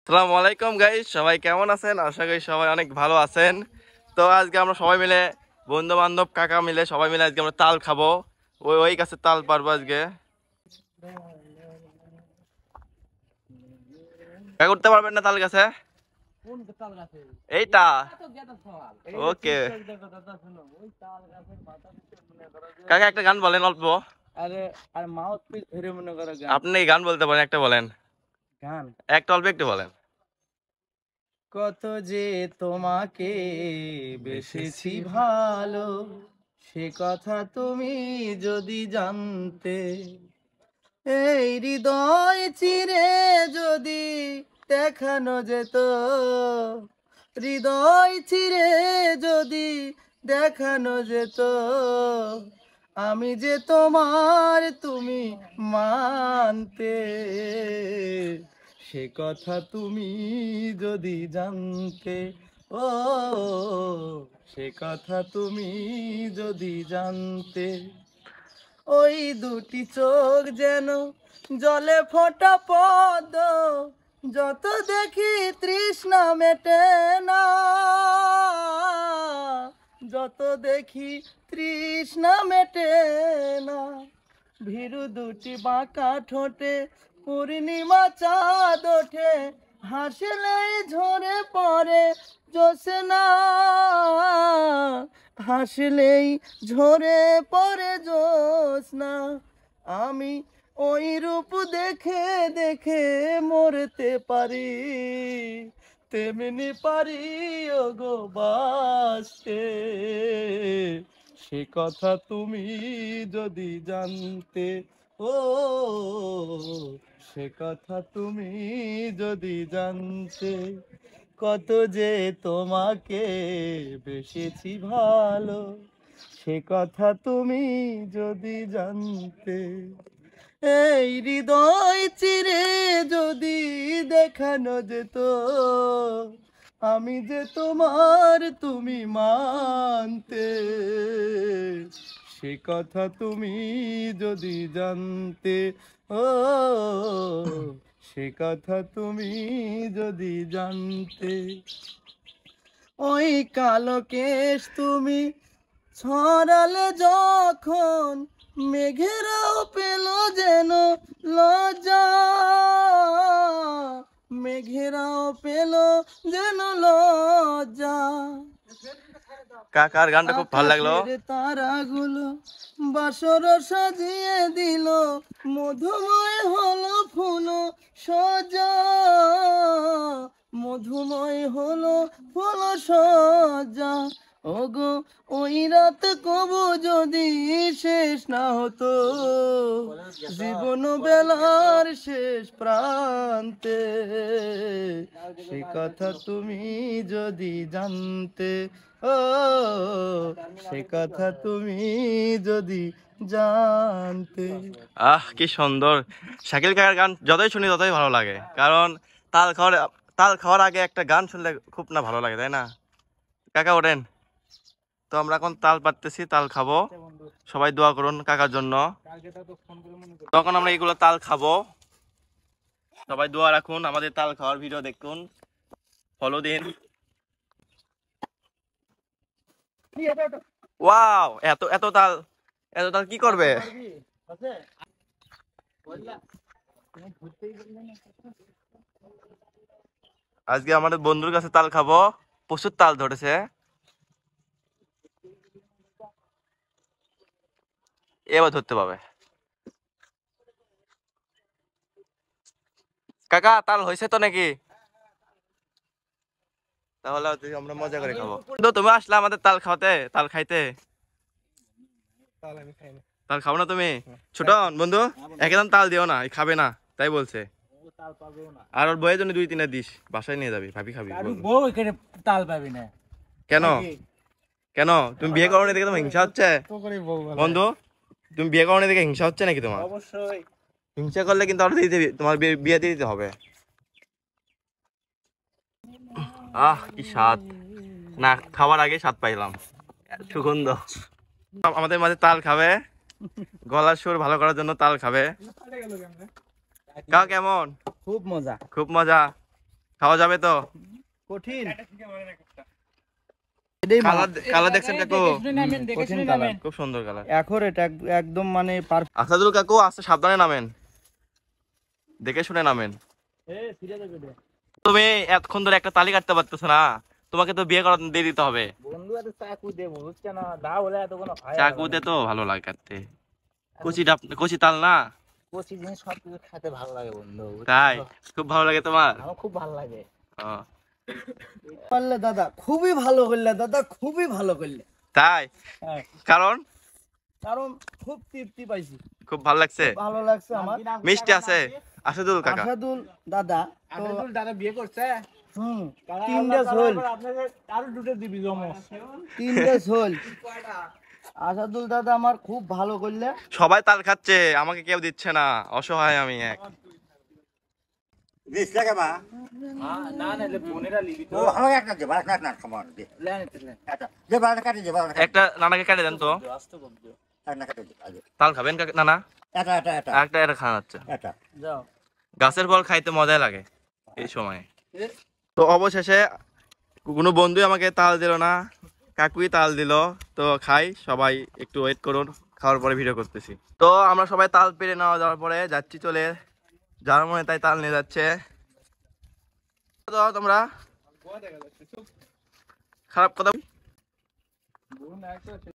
আসসালামু আলাইকুম গাইস, সবাই কেমন আছেন? আশা করি সবাই অনেক ভালো আছেন। তো আজকে আমরা সবাই মিলে, বন্ধু বান্ধব কাকা মিলে সবাই মিলে আজকে আমরা তাল খাবো। ওই ওই গাছে তাল পারবো আজকে। কাকা উঠতে পারবেন না তাল গাছে? এইটা ওকে। কাকা একটা গান বলেন অল্প। আরে আর মাউথ পিস ধরে মনে করো আপনি গান বলতে পারেন, একটা বলেন, গান। একটা অল্প একটু বলেন। কত যে তোমাকে বেসেছি ভালো, সে কথা তুমি যদি জানতে। এই হৃদয় চিরে যদি দেখানো যেত, হৃদয় চিরে যদি দেখানো যেত, আমি যে তোমার তুমি মানতে। সে কথা তুমি যদি জানতে, ও সে কথা তুমি যদি জানতে। ওই দুটি চোখ যেন জলে ফোটা পদ্ম, যত দেখি তৃষ্ণা মেটে না, যত দেখি তৃষ্ণা মেটে না। ভীরু দুটি বাঁকা ঠোঁটে পূর্ণিমা চাঁদ ওঠে, হাসলেই ঝরে পড়ে জোছনা, হাসলেই ঝরে পড়ে জোছনা। আমি ওই রূপ দেখে দেখে মরতে পারি, তেমনি পারি ওগো বাসতে। সে কথা তুমি যদি জানতে, ও সে কথা তুমি যদি জানতে। কত যে তোমাকে বেসেছি ভালো, সে কথা তুমি যদি জানতে। এই হৃদয় চিরে যদি দেখানো যেত, আমি যে তোমার তুমি মানতে। সে কথা তুমি যদি জানতে, ও সে কথা তুমি যদি জানতে। ওই কালো কেশ তুমি ছড়ালে যখন, মেঘেরাও পেল যেন লজ্জা, মেঘেরাও পেল যেন লজ্জা। কাকার গানটা খুব ভালো লাগলো। আকাশের তারাগুলো বাসর সাজিয়ে দিল, মধুময় হলো ফুল সজ্জা, মধুময় হলো ফুল সজ্জা। ওগো ওই রাত কবু যদি শেষ না হতো, জীবন বেলার শেষ প্রান্তে। সে কথা তুমি যদি জানতে, ও সে কথা তুমি যদি জানতে। কি সুন্দর! শাকিল কাকার গান যতই শুনি ততই ভালো লাগে, কারণ তাল খাওয়ার তাল খাওয়ার আগে একটা গান শুনলে খুব না ভালো লাগে, তাই না? কাকা ওঠেন। তো আমরা এখন তাল পাড়তেছি, তাল খাবো। সবাই দোয়া করুন কাকার জন্য। তখন আমরা এগুলো তাল খাবো। সবাই দোয়া রাখুন, আমাদের তাল খাওয়ার ভিডিও দেখুন, ফলো দিন। ওয়াও, এত এত তাল, এত তাল কি করবে? আজকে আমাদের বন্ধুর কাছে তাল খাবো, প্রচুর তাল ধরেছে। এবার ধরতে পাবে। কাকা তাল হয়েছে তো নাকি? তাহলে আমরা মজা করে খাবো। তো তুমি আসলে আমাদের তাল খাওয়াতে, তাল খাইতে। তাল খাবো না তুমি? ছোট বন্ধু, একদম তাল দিও না, খাবে না তাই বলছে। আর ওর বইয়ের জন্য 2-3টা দিস, বাসায় নিয়ে যাবি, ভাবি খাবি। বউ এখানে তাল পাবি না কেন? কেন তুমি বিয়ে করো না দেখে তোমার হিংসা হচ্ছে? বন্ধু, তুমি বিয়ে করো না দেখে হিংসা হচ্ছে নাকি তোমার? অবশ্যই। হিংসা করলে কিন্তু আরো তোমার বিয়ে দিয়ে দিতে হবে। কি স্বাদ! না খাবার আগে স্বাদ পাইলাম, সুগন্ধ। আমাদের মাঝে তাল খাবে, গলার সুর ভালো করার জন্য তাল খাবে। কাও কেমন? খুব মজা। খুব মজা। খাওয়া যাবে তো? কঠিন কালার কালার দেখছেন কাকু? কঠিন কালার, খুব সুন্দর কালার। অ্যাকুরেট, একদম মানে পারফেক্ট। আসাদুল কাকু আস্তে সাবধানে নামেন, দেখে শুনে নামেন। তুমি এতক্ষণ ধরে একটা তালি কাটতে পারতেছো না, তোমাকে তো বিয়ে করার দিয়ে দিতে হবে। বন্ধু এত চাকু দেবো বুঝছে না, দাও বলে এত কোনো ভাই চাকুতে তো ভালো লাগে কাটতে, কচি তাল না? কচি জিনিস সব কিছু খেতে ভালো লাগে বন্ধু, তাই খুব ভালো লাগে তোমার? আমার খুব ভালো লাগে। ও, পারলে দাদা খুবই ভালো করলে, দাদা খুবই ভালো করলে। তাই? হ্যাঁ, কারণ কারণ খুব তৃপ্তি পাইছি, খুব ভালো লাগছে, ভালো লাগছে আমার। মিষ্টি আছে। আসাদুল কাকা আসাদুল দাদা তো দাদা বিয়ে করছে, তিনটা ঝোল, আপনাকে আরো দুটো দিবি জমা। তিনটা ঝোল। আসাদুল দাদা আমার খুব ভালো করলে। সবাই তাল খাচ্ছে, আমাকে কেউ দিচ্ছে না, অসহায় আমি এক। This like ba? না না বোনেরা লিবি তো। Oh, how একটা দেবা না come on. একটা দেবা না কাটে দেবা না একটা নানাকে কেটে দেন তো, না কাটে আগে তাল খাবেন নানা? এটা একটা এটা খাওয়া যাচ্ছে। এটা যাও গাছের ফল খাইতে মজাই লাগে এই সময়। তো অবশেষে কোনো বন্ধুই আমাকে তাল দিল না, কাকুই তাল দিল। তো খাই, সবাই একটু ওয়েট করুন, খাওয়ার পরে ভিডিও করতেছি। তো আমরা সবাই তাল পেরে নেওয়া যাওয়ার পরে যাচ্ছি চলে, যার মনে তাই তাল নিয়ে যাচ্ছে। তো তোমরা খারাপ কথা